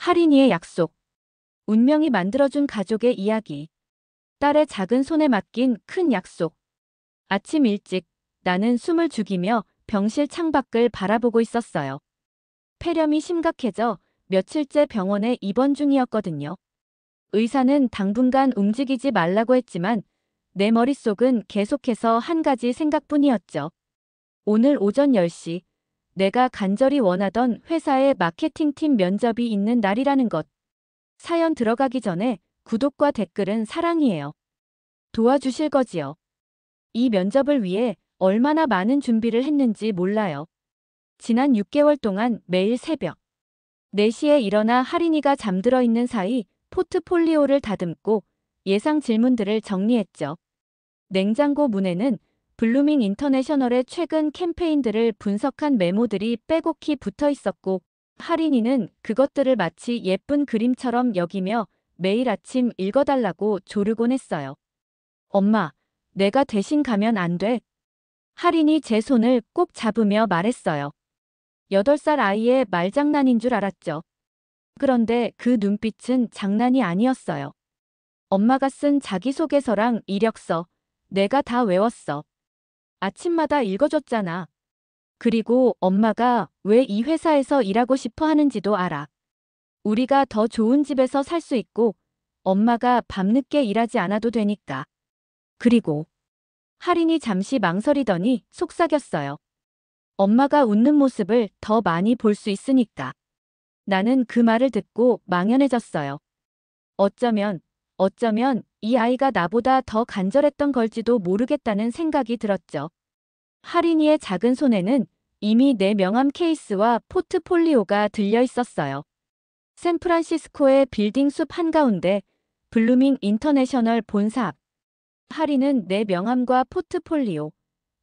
할인이의 약속. 운명이 만들어준 가족의 이야기. 딸의 작은 손에 맡긴 큰 약속. 아침 일찍 나는 숨을 죽이며 병실 창밖을 바라보고 있었어요. 폐렴이 심각해져 며칠째 병원에 입원 중이었거든요. 의사는 당분간 움직이지 말라고 했지만 내 머릿속은 계속해서 한 가지 생각뿐이었죠. 오늘 오전 10시 내가 간절히 원하던 회사의 마케팅팀 면접이 있는 날이라는 것. 사연 들어가기 전에 구독과 댓글은 사랑이에요. 도와주실 거지요. 이 면접을 위해 얼마나 많은 준비를 했는지 몰라요. 지난 6개월 동안 매일 새벽 4시에 일어나 할인이가 잠들어 있는 사이 포트폴리오를 다듬고 예상 질문들을 정리했죠. 냉장고 문에는 블루밍 인터내셔널의 최근 캠페인들을 분석한 메모들이 빼곡히 붙어 있었고, 할인이는 그것들을 마치 예쁜 그림처럼 여기며 매일 아침 읽어달라고 조르곤 했어요. 엄마, 내가 대신 가면 안 돼. 할인이 제 손을 꼭 잡으며 말했어요. 8살 아이의 말장난인 줄 알았죠. 그런데 그 눈빛은 장난이 아니었어요. 엄마가 쓴 자기소개서랑 이력서, 내가 다 외웠어. 아침마다 읽어줬잖아. 그리고 엄마가 왜 이 회사에서 일하고 싶어 하는지도 알아. 우리가 더 좋은 집에서 살 수 있고 엄마가 밤늦게 일하지 않아도 되니까. 그리고 할인이 잠시 망설이더니 속삭였어요. 엄마가 웃는 모습을 더 많이 볼 수 있으니까. 나는 그 말을 듣고 망연해졌어요. 어쩌면 이 아이가 나보다 더 간절했던 걸지도 모르겠다는 생각이 들었죠. 할인이의 작은 손에는 이미 내 명함 케이스와 포트폴리오가 들려 있었어요. 샌프란시스코의 빌딩 숲 한가운데 블루밍 인터내셔널 본사 앞. 할인은 내 명함과 포트폴리오,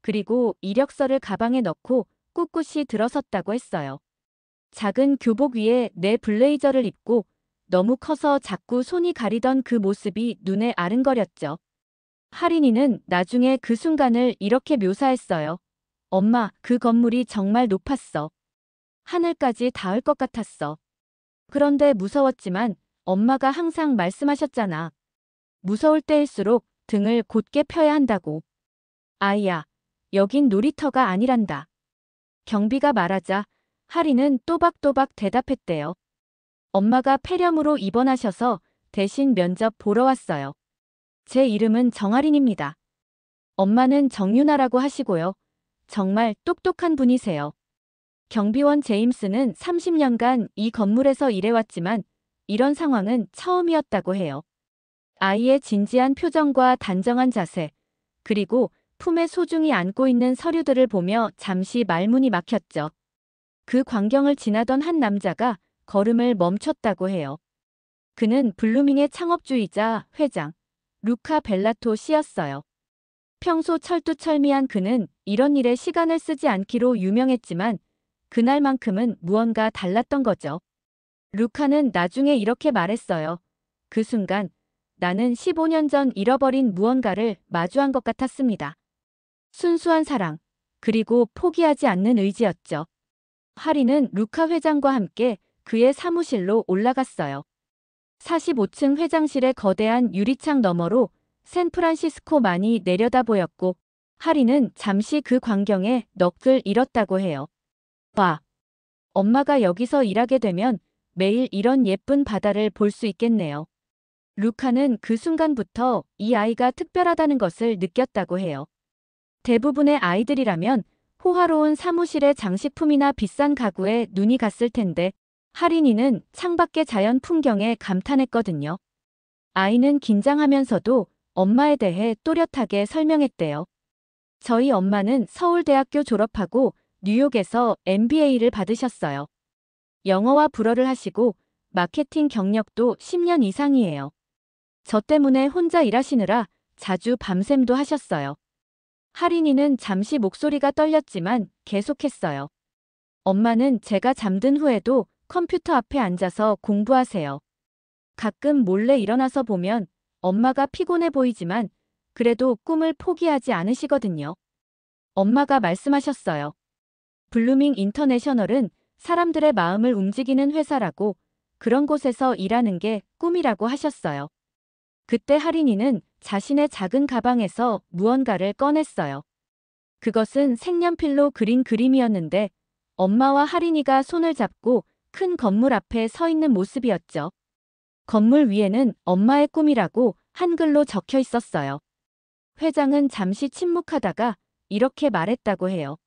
그리고 이력서를 가방에 넣고 꿋꿋이 들어섰다고 했어요. 작은 교복 위에 내 블레이저를 입고 너무 커서 자꾸 손이 가리던 그 모습이 눈에 아른거렸죠. 할인이는 나중에 그 순간을 이렇게 묘사했어요. 엄마, 그 건물이 정말 높았어. 하늘까지 닿을 것 같았어. 그런데 무서웠지만 엄마가 항상 말씀하셨잖아. 무서울 때일수록 등을 곧게 펴야 한다고. 아이야, 여긴 놀이터가 아니란다. 경비가 말하자 할인은 또박또박 대답했대요. 엄마가 폐렴으로 입원하셔서 대신 면접 보러 왔어요. 제 이름은 정할인입니다. 엄마는 정유나라고 하시고요. 정말 똑똑한 분이세요. 경비원 제임스는 30년간 이 건물에서 일해왔지만 이런 상황은 처음이었다고 해요. 아이의 진지한 표정과 단정한 자세, 그리고 품에 소중히 안고 있는 서류들을 보며 잠시 말문이 막혔죠. 그 광경을 지나던 한 남자가 걸음을 멈췄다고 해요. 그는 블루밍의 창업주이자 회장, 루카 벨라토 씨였어요. 평소 철두철미한 그는 이런 일에 시간을 쓰지 않기로 유명했지만 그날만큼은 무언가 달랐던 거죠. 루카는 나중에 이렇게 말했어요. 그 순간 나는 15년 전 잃어버린 무언가를 마주한 것 같았습니다. 순수한 사랑, 그리고 포기하지 않는 의지였죠. 할인은 루카 회장과 함께 그의 사무실로 올라갔어요. 45층 회장실의 거대한 유리창 너머로 샌프란시스코만이 내려다 보였고, 할인은 잠시 그 광경에 넋을 잃었다고 해요. 봐. 엄마가 여기서 일하게 되면 매일 이런 예쁜 바다를 볼 수 있겠네요. 루카는 그 순간부터 이 아이가 특별하다는 것을 느꼈다고 해요. 대부분의 아이들이라면 호화로운 사무실의 장식품이나 비싼 가구에 눈이 갔을 텐데 할인이는 창밖의 자연 풍경에 감탄했거든요. 아이는 긴장하면서도 엄마에 대해 또렷하게 설명했대요. 저희 엄마는 서울대학교 졸업하고 뉴욕에서 MBA를 받으셨어요. 영어와 불어를 하시고 마케팅 경력도 10년 이상이에요. 저 때문에 혼자 일하시느라 자주 밤샘도 하셨어요. 할인이는 잠시 목소리가 떨렸지만 계속했어요. 엄마는 제가 잠든 후에도 컴퓨터 앞에 앉아서 공부하세요. 가끔 몰래 일어나서 보면 엄마가 피곤해 보이지만 그래도 꿈을 포기하지 않으시거든요. 엄마가 말씀하셨어요. 블루밍 인터내셔널은 사람들의 마음을 움직이는 회사라고, 그런 곳에서 일하는 게 꿈이라고 하셨어요. 그때 할인이는 자신의 작은 가방에서 무언가를 꺼냈어요. 그것은 색연필로 그린 그림이었는데 엄마와 할인이가 손을 잡고 큰 건물 앞에 서 있는 모습이었죠. 건물 위에는 엄마의 꿈이라고 한글로 적혀 있었어요. 회장은 잠시 침묵하다가 이렇게 말했다고 해요.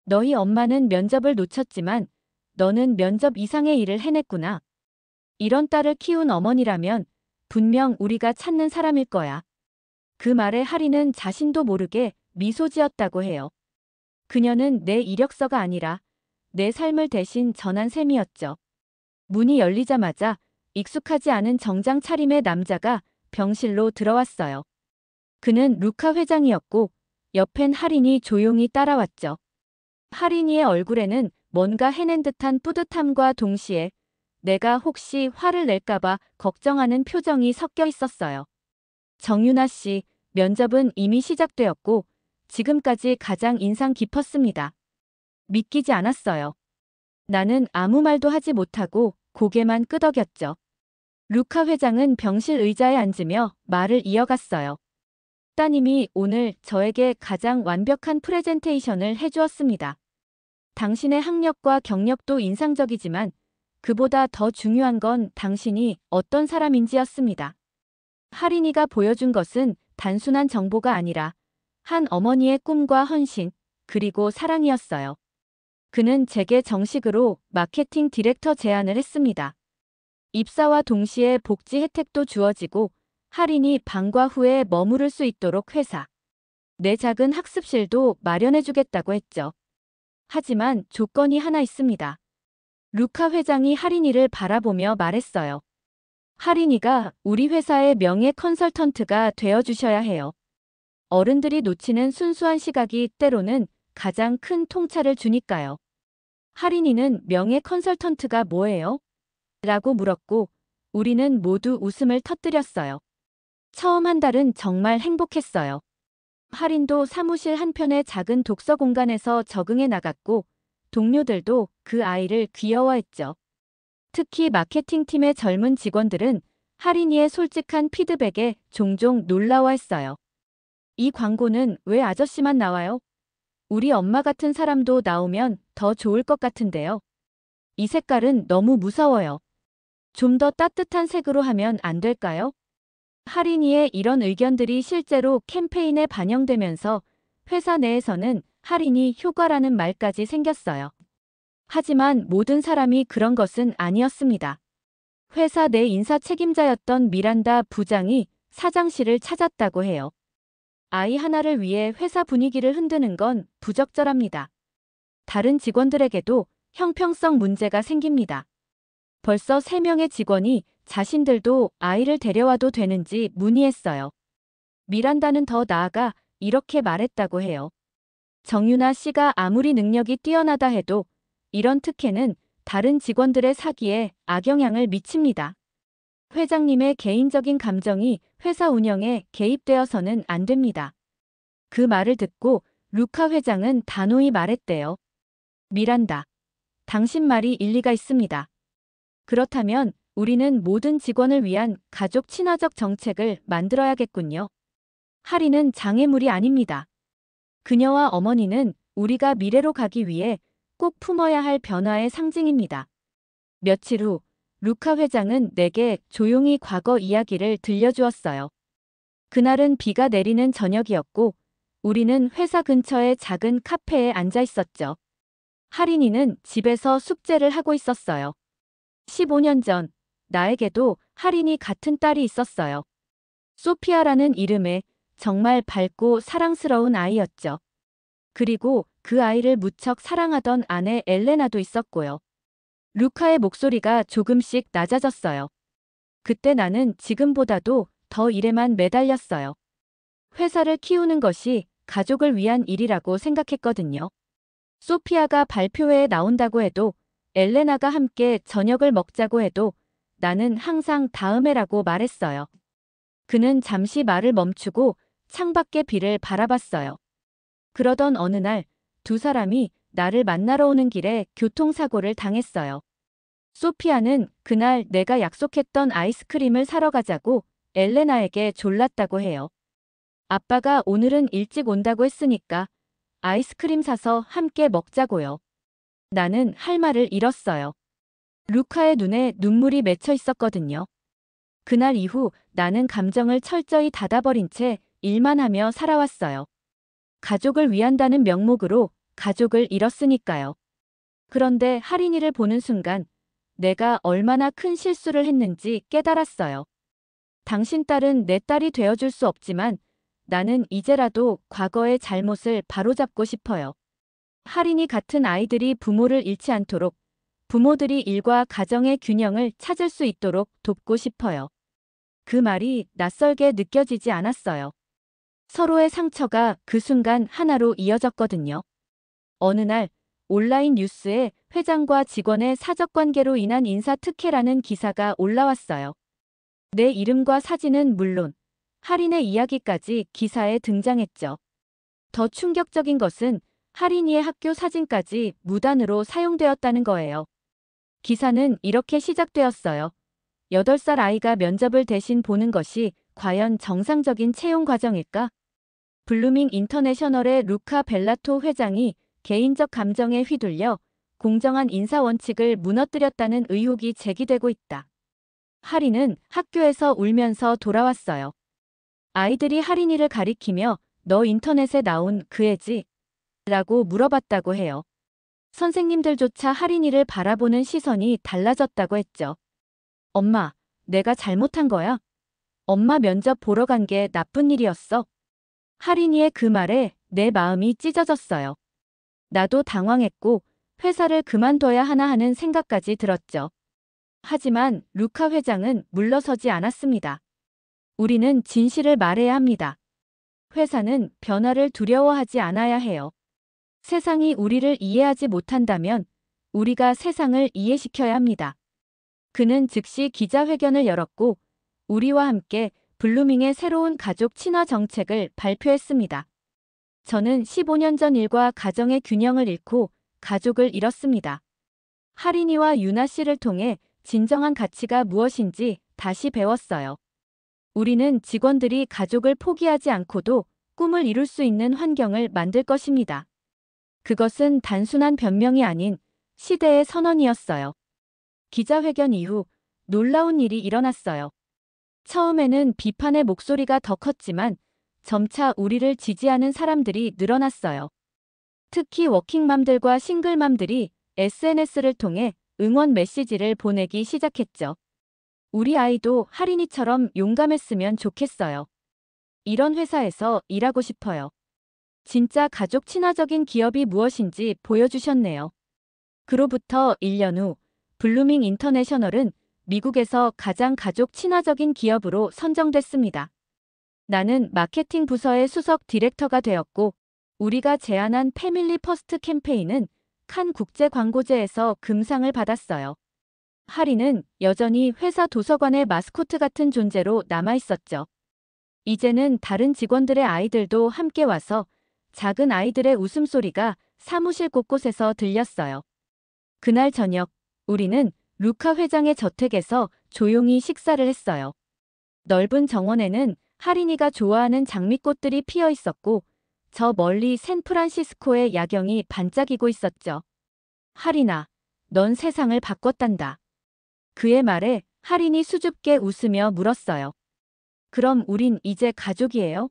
너희 엄마는 면접을 놓쳤지만 너는 면접 이상의 일을 해냈구나. 이런 딸을 키운 어머니라면 분명 우리가 찾는 사람일 거야. 그 말에 할인은 자신도 모르게 미소 지었다고 해요. 그녀는 내 이력서가 아니라 내 삶을 대신 전한 셈이었죠. 문이 열리자마자 익숙하지 않은 정장 차림의 남자가 병실로 들어왔어요. 그는 루카 회장이었고 옆엔 할인이 조용히 따라왔죠. 할인이의 얼굴에는 뭔가 해낸 듯한 뿌듯함과 동시에 내가 혹시 화를 낼까봐 걱정하는 표정이 섞여 있었어요. 정윤아 씨, 면접은 이미 시작되었고 지금까지 가장 인상 깊었습니다. 믿기지 않았어요. 나는 아무 말도 하지 못하고 고개만 끄덕였죠. 루카 회장은 병실 의자에 앉으며 말을 이어갔어요. 따님이 오늘 저에게 가장 완벽한 프레젠테이션을 해주었습니다. 당신의 학력과 경력도 인상적이지만 그보다 더 중요한 건 당신이 어떤 사람인지였습니다. 할인이가 보여준 것은 단순한 정보가 아니라 한 어머니의 꿈과 헌신, 그리고 사랑이었어요. 그는 제게 정식으로 마케팅 디렉터 제안을 했습니다. 입사와 동시에 복지 혜택도 주어지고 할인이 방과 후에 머무를 수 있도록 회사 내 작은 학습실도 마련해주겠다고 했죠. 하지만 조건이 하나 있습니다. 루카 회장이 할인이를 바라보며 말했어요. 할인이가 우리 회사의 명예 컨설턴트가 되어주셔야 해요. 어른들이 놓치는 순수한 시각이 때로는 가장 큰 통찰을 주니까요. 할인이는 명예 컨설턴트가 뭐예요? 라고 물었고 우리는 모두 웃음을 터뜨렸어요. 처음 한 달은 정말 행복했어요. 할인도 사무실 한편의 작은 독서 공간에서 적응해 나갔고 동료들도 그 아이를 귀여워했죠. 특히 마케팅팀의 젊은 직원들은 할인이의 솔직한 피드백에 종종 놀라워했어요. 이 광고는 왜 아저씨만 나와요? 우리 엄마 같은 사람도 나오면 더 좋을 것 같은데요. 이 색깔은 너무 무서워요. 좀 더 따뜻한 색으로 하면 안 될까요? 할인이의 이런 의견들이 실제로 캠페인에 반영되면서 회사 내에서는 할인이 효과라는 말까지 생겼어요. 하지만 모든 사람이 그런 것은 아니었습니다. 회사 내 인사 책임자였던 미란다 부장이 사장실을 찾았다고 해요. 아이 하나를 위해 회사 분위기를 흔드는 건 부적절합니다. 다른 직원들에게도 형평성 문제가 생깁니다. 벌써 3명의 직원이 자신들도 아이를 데려와도 되는지 문의했어요. 미란다는 더 나아가 이렇게 말했다고 해요. 정윤아 씨가 아무리 능력이 뛰어나다 해도 이런 특혜는 다른 직원들의 사기에 악영향을 미칩니다. 회장님의 개인적인 감정이 회사 운영에 개입되어서는 안 됩니다. 그 말을 듣고 루카 회장은 단호히 말했대요. 미란다, 당신 말이 일리가 있습니다. 그렇다면 우리는 모든 직원을 위한 가족 친화적 정책을 만들어야겠군요. 할인은 장애물이 아닙니다. 그녀와 어머니는 우리가 미래로 가기 위해 꼭 품어야 할 변화의 상징입니다. 며칠 후 루카 회장은 내게 조용히 과거 이야기를 들려주었어요. 그날은 비가 내리는 저녁이었고 우리는 회사 근처의 작은 카페에 앉아 있었죠. 할인이는 집에서 숙제를 하고 있었어요. 15년 전 나에게도 할인이 같은 딸이 있었어요. 소피아라는 이름의 정말 밝고 사랑스러운 아이였죠. 그리고 그 아이를 무척 사랑하던 아내 엘레나도 있었고요. 루카의 목소리가 조금씩 낮아졌어요. 그때 나는 지금보다도 더 일에만 매달렸어요. 회사를 키우는 것이 가족을 위한 일이라고 생각했거든요. 소피아가 발표회에 나온다고 해도 엘레나가 함께 저녁을 먹자고 해도 나는 항상 다음에라고 말했어요. 그는 잠시 말을 멈추고 창밖의 비를 바라봤어요. 그러던 어느 날 두 사람이 나를 만나러 오는 길에 교통사고를 당했어요. 소피아는 그날 내가 약속했던 아이스크림을 사러 가자고 엘레나에게 졸랐다고 해요. 아빠가 오늘은 일찍 온다고 했으니까 아이스크림 사서 함께 먹자고요. 나는 할 말을 잃었어요. 루카의 눈에 눈물이 맺혀 있었거든요. 그날 이후 나는 감정을 철저히 닫아버린 채 일만 하며 살아왔어요. 가족을 위한다는 명목으로 가족을 잃었으니까요. 그런데 할인이를 보는 순간 내가 얼마나 큰 실수를 했는지 깨달았어요. 당신 딸은 내 딸이 되어줄 수 없지만 나는 이제라도 과거의 잘못을 바로잡고 싶어요. 할인이 같은 아이들이 부모를 잃지 않도록 부모들이 일과 가정의 균형을 찾을 수 있도록 돕고 싶어요. 그 말이 낯설게 느껴지지 않았어요. 서로의 상처가 그 순간 하나로 이어졌거든요. 어느 날 온라인 뉴스에 회장과 직원의 사적관계로 인한 인사특혜라는 기사가 올라왔어요. 내 이름과 사진은 물론 할인의 이야기까지 기사에 등장했죠. 더 충격적인 것은 할인이의 학교 사진까지 무단으로 사용되었다는 거예요. 기사는 이렇게 시작되었어요. 8살 아이가 면접을 대신 보는 것이 과연 정상적인 채용 과정일까? 블루밍 인터내셔널의 루카 벨라토 회장이 개인적 감정에 휘둘려 공정한 인사 원칙을 무너뜨렸다는 의혹이 제기되고 있다. 할인은 학교에서 울면서 돌아왔어요. 아이들이 할인이를 가리키며 너 인터넷에 나온 그 애지? 라고 물어봤다고 해요. 선생님들조차 할인이를 바라보는 시선이 달라졌다고 했죠. 엄마, 내가 잘못한 거야? 엄마 면접 보러 간 게 나쁜 일이었어? 할인이의 그 말에 내 마음이 찢어졌어요. 나도 당황했고 회사를 그만둬야 하나 하는 생각까지 들었죠. 하지만 루카 회장은 물러서지 않았습니다. 우리는 진실을 말해야 합니다. 회사는 변화를 두려워하지 않아야 해요. 세상이 우리를 이해하지 못한다면 우리가 세상을 이해시켜야 합니다. 그는 즉시 기자회견을 열었고 우리와 함께 블루밍의 새로운 가족 친화 정책을 발표했습니다. 저는 15년 전 일과 가정의 균형을 잃고 가족을 잃었습니다. 할인이와 유나 씨를 통해 진정한 가치가 무엇인지 다시 배웠어요. 우리는 직원들이 가족을 포기하지 않고도 꿈을 이룰 수 있는 환경을 만들 것입니다. 그것은 단순한 변명이 아닌 시대의 선언이었어요. 기자회견 이후 놀라운 일이 일어났어요. 처음에는 비판의 목소리가 더 컸지만 점차 우리를 지지하는 사람들이 늘어났어요. 특히 워킹맘들과 싱글맘들이 SNS를 통해 응원 메시지를 보내기 시작했죠. 우리 아이도 할인이처럼 용감했으면 좋겠어요. 이런 회사에서 일하고 싶어요. 진짜 가족 친화적인 기업이 무엇인지 보여주셨네요. 그로부터 1년 후 블루밍 인터내셔널은 미국에서 가장 가족 친화적인 기업으로 선정됐습니다. 나는 마케팅 부서의 수석 디렉터가 되었고 우리가 제안한 패밀리 퍼스트 캠페인은 칸 국제 광고제에서 금상을 받았어요. 할인은 여전히 회사 도서관의 마스코트 같은 존재로 남아있었죠. 이제는 다른 직원들의 아이들도 함께 와서 작은 아이들의 웃음소리가 사무실 곳곳에서 들렸어요. 그날 저녁 우리는 루카 회장의 저택에서 조용히 식사를 했어요. 넓은 정원에는 할인이가 좋아하는 장미꽃들이 피어 있었고 저 멀리 샌프란시스코의 야경이 반짝이고 있었죠. 할인아, 넌 세상을 바꿨단다. 그의 말에 할인이 수줍게 웃으며 물었어요. 그럼 우린 이제 가족이에요?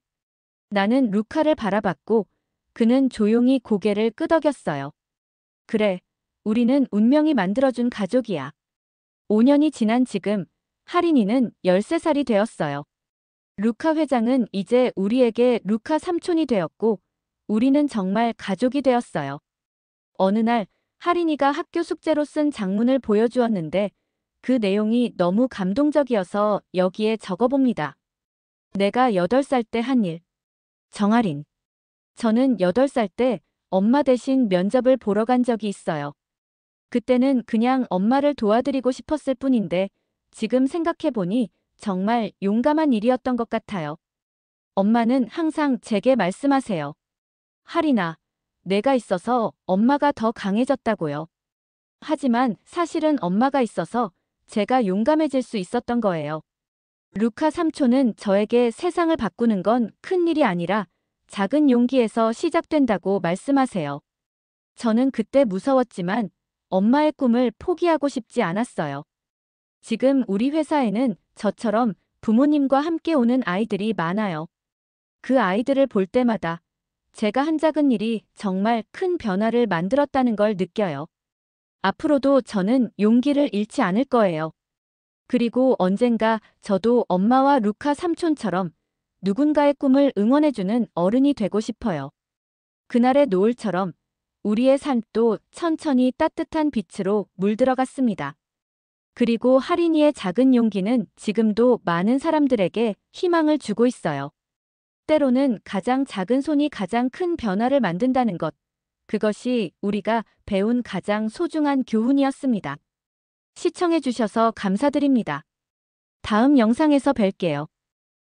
나는 루카를 바라봤고 그는 조용히 고개를 끄덕였어요. 그래, 우리는 운명이 만들어준 가족이야. 5년이 지난 지금 할인이는 13살이 되었어요. 루카 회장은 이제 우리에게 루카 삼촌이 되었고 우리는 정말 가족이 되었어요. 어느 날 할인이가 학교 숙제로 쓴 장문을 보여주었는데 그 내용이 너무 감동적이어서 여기에 적어봅니다. 내가 8살 때 한 일. 정할인. 저는 8살 때 엄마 대신 면접을 보러 간 적이 있어요. 그때는 그냥 엄마를 도와드리고 싶었을 뿐인데 지금 생각해보니 정말 용감한 일이었던 것 같아요. 엄마는 항상 제게 말씀하세요. 할인아, 내가 있어서 엄마가 더 강해졌다고요. 하지만 사실은 엄마가 있어서 제가 용감해질 수 있었던 거예요. 루카 삼촌은 저에게 세상을 바꾸는 건 큰 일이 아니라 작은 용기에서 시작된다고 말씀하세요. 저는 그때 무서웠지만 엄마의 꿈을 포기하고 싶지 않았어요. 지금 우리 회사에는 저처럼 부모님과 함께 오는 아이들이 많아요. 그 아이들을 볼 때마다 제가 한 작은 일이 정말 큰 변화를 만들었다는 걸 느껴요. 앞으로도 저는 용기를 잃지 않을 거예요. 그리고 언젠가 저도 엄마와 루카 삼촌처럼 누군가의 꿈을 응원해주는 어른이 되고 싶어요. 그날의 노을처럼 우리의 삶도 천천히 따뜻한 빛으로 물들어갔습니다. 그리고 하린이의 작은 용기는 지금도 많은 사람들에게 희망을 주고 있어요. 때로는 가장 작은 손이 가장 큰 변화를 만든다는 것. 그것이 우리가 배운 가장 소중한 교훈이었습니다. 시청해주셔서 감사드립니다. 다음 영상에서 뵐게요.